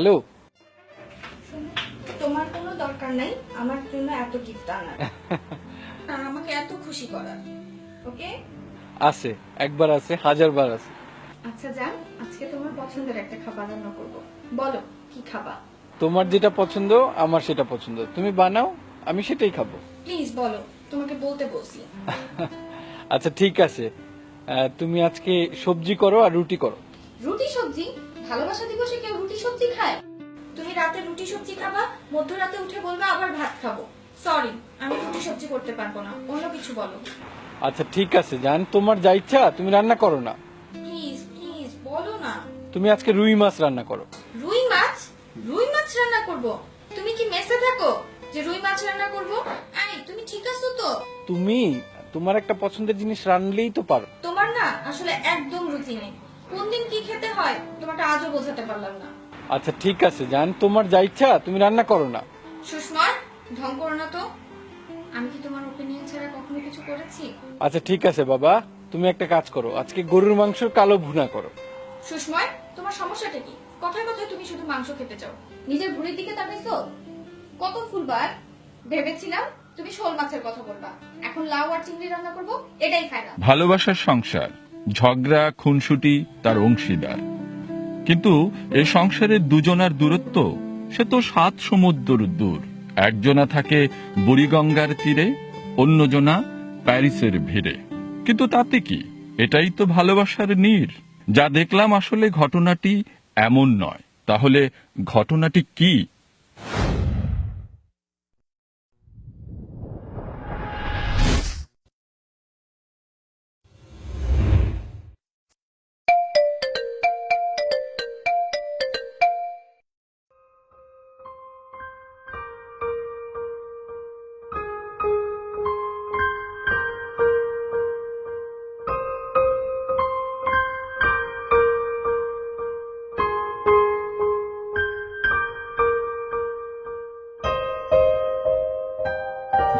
Hello. তোমার কোনো দরকার নাই আমার জন্য এত গিফট আনার আর আমাকে এত খুশি করার। ওকে আছে, একবার আছে, হাজারবার আছে। আচ্ছা যান, আজকে তোমার পছন্দের একটা খাবার রান্না করব। বলো কি খাবা? তোমার যেটা পছন্দ আমার সেটা পছন্দ, তুমি বানাও, আমি সেটাই খাবো। প্লিজ বলো, তোমাকে বলতে বলছি। আচ্ছা ঠিক আছে, তুমি আজকে সবজি করো আর রুটি করো। রুটি সবজি? ভালোবাসা দিবসে কেউ রুটি সবজি খায়? তুমি রাতে রুটি সবজি খাবা, মধ্যরাতে উঠে বলবা আবার ভাত খাবো। সরি, আমি রুটি সবজি করতে পারবো না, অন্য কিছু বলো। আচ্ছা ঠিক আছে জান, তোমার যা ইচ্ছা তুমি রান্না করো না। প্লিজ প্লিজ বলো না। তুমি আজকে রুই মাছ রান্না করো। রুই মাছ? রুই মাছ রান্না করব? তুমি কি মেসে থাকো যে রুই মাছ রান্না করব? আই তুমি ঠিক আছো তো? তুমি তোমার একটা পছন্দের জিনিস রান্নলেই তো পারো। তোমার না আসলে একদম রুচি নেই। কোন দিন কি খেতে হয় তোমাকে আজও বোঝাতে পারলাম না। আচ্ছা ঠিক আছে জান, তোমার যা ইচ্ছা তুমি রান্না করো না। সুষমা, ঢং করো না তো। আমি কি তোমার ওপিনিয়ন ছাড়া কখনো কিছু করেছি? আচ্ছা ঠিক আছে বাবা, তুমি একটা কাজ করো, আজকে গরুর মাংস কালো ভুনা করো। সুষময়, তোমার সমস্যাটা কি? কথায় কথায় তুমি শুধু মাংস খেতে চাও। নিজের ভুঁড়ির দিকে তাকাইছো? কত ফুলবার ভেবেছিলাম তুমি শোল মাছের কথা বলবা, এখন লাউ আর চিংড়ি রান্না করব, এটাই ফাইনাল। ভালোবাসার সংসার, ঝগড়া খুনসুটি তার অংশীদার, কিন্তু এই সংসারের দুজনার দূরত্ব সে তো 7 সমুদ্র দূর। একজনা থাকে বুড়িগঙ্গার তীরে, অন্যজনা প্যারিসের ভিড়ে। কিন্তু তাতে কি, এটাই তো ভালোবাসার নীড়। যা দেখলাম আসলে ঘটনাটি এমন নয়, তাহলে ঘটনাটি কি?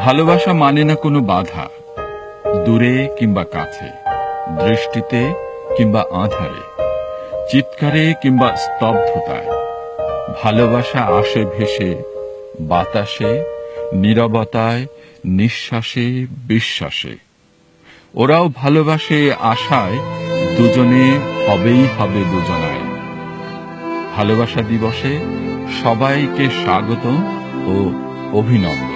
ভালোবাসা মানে না কোনো বাধা, দূরে কিংবা কাছে, দৃষ্টিতে কিংবা আঁধারে, চিৎকারে কিংবা স্তব্ধতায়। ভালোবাসা আসে ভেসে বাতাসে, নীরবতায়, নিঃশ্বাসে, বিশ্বাসে। ওরাও ভালোবাসে আশায়, দুজনে হবেই হবে দুজনায়। ভালোবাসা দিবসে সবাইকে স্বাগত ও অভিনন্দন।